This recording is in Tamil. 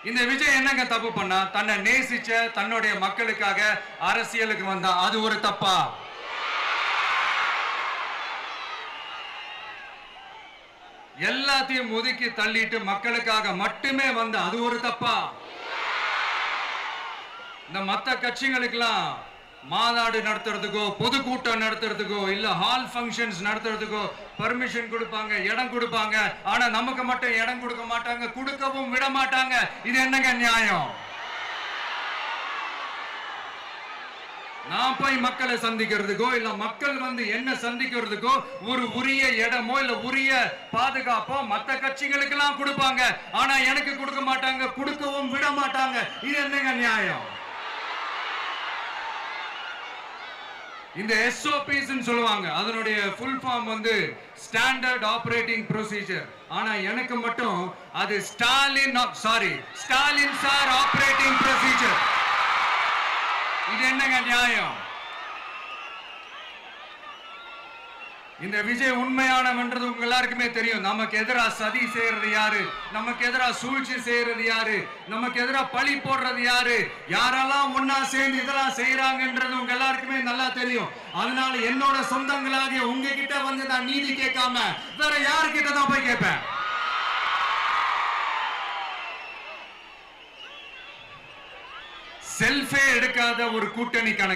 இந்த விஜய் என்னங்க தப்பு பண்ணா? தன்னை நேசிச்ச தன்னுடைய மக்களுக்காக அரசியலுக்கு வந்தா, அது ஒரு தப்பா? எல்லாத்தையும் ஒதுக்கி தள்ளிட்டு மக்களுக்காக மட்டுமே வந்த, அது ஒரு தப்பா? இந்த மத்த கட்சிகளுக்கெல்லாம் மாநாடு நடத்துறதுக்கோ பொதுக்கூட்டம் நடத்துறதுக்கோ இல்ல ஹால் ஃபங்க்ஷன்ஸ் நடத்துறதுக்கோ பர்மிஷன் கொடுப்பாங்க, இடம் கொடுப்பாங்க. ஆனா நமக்கு மட்டும் இடம் கொடுக்க மாட்டாங்க, கொடுக்கவும் விட மாட்டாங்க. இது என்னங்க நியாயம்? நான் போய் மக்களை சந்திக்கிறதுக்கோ இல்ல மக்கள் வந்து என்ன சந்திக்கிறதுக்கோ ஒரு உரிய இடமோ இல்ல உரிய பாதுகாப்போ மத்த கட்சிகளுக்கு எல்லாம் கொடுப்பாங்க. ஆனா எனக்கு கொடுக்க மாட்டாங்க, கொடுக்கவும் விட மாட்டாங்க. இது என்னங்க நியாயம்? இந்த SOPs சொல்லுவாங்க, அதனுடைய ஃபுல் ஃபார்ம் வந்து ஸ்டாண்டர்ட் ஆபரேட்டிங் ப்ரொசீஜர். ஆனா எனக்கு மட்டும் அது ஸ்டாலின் சார் ஆபரேட்டிங் ப்ரொசீஜர். இது என்னங்க நியாயம்? இந்த விஜய் உண்மையானவன்றது உங்க எல்லாருக்குமே தெரியும். நமக்கு எதிராக சதி செய்யறது யாரு, நமக்கு எதிராக சூழ்ச்சி செய்யறது யாரு, நமக்கு எதிராக பழி போடுறது யாரு, யாரெல்லாம் ஒன்னா சேர்ந்து இதெல்லாம் செய்யறாங்கன்றது உங்க எல்லாருக்குமே நல்லா தெரியும். அதனால என்னோட சொந்தங்களாகிய உங்ககிட்ட வந்து நான் நீதி கேட்காம வேற யாருக்கிட்ட தான் போய் கேட்பேன்? செல்ஃபே எடுக்காத ஒரு கூட்டணி கணக்கு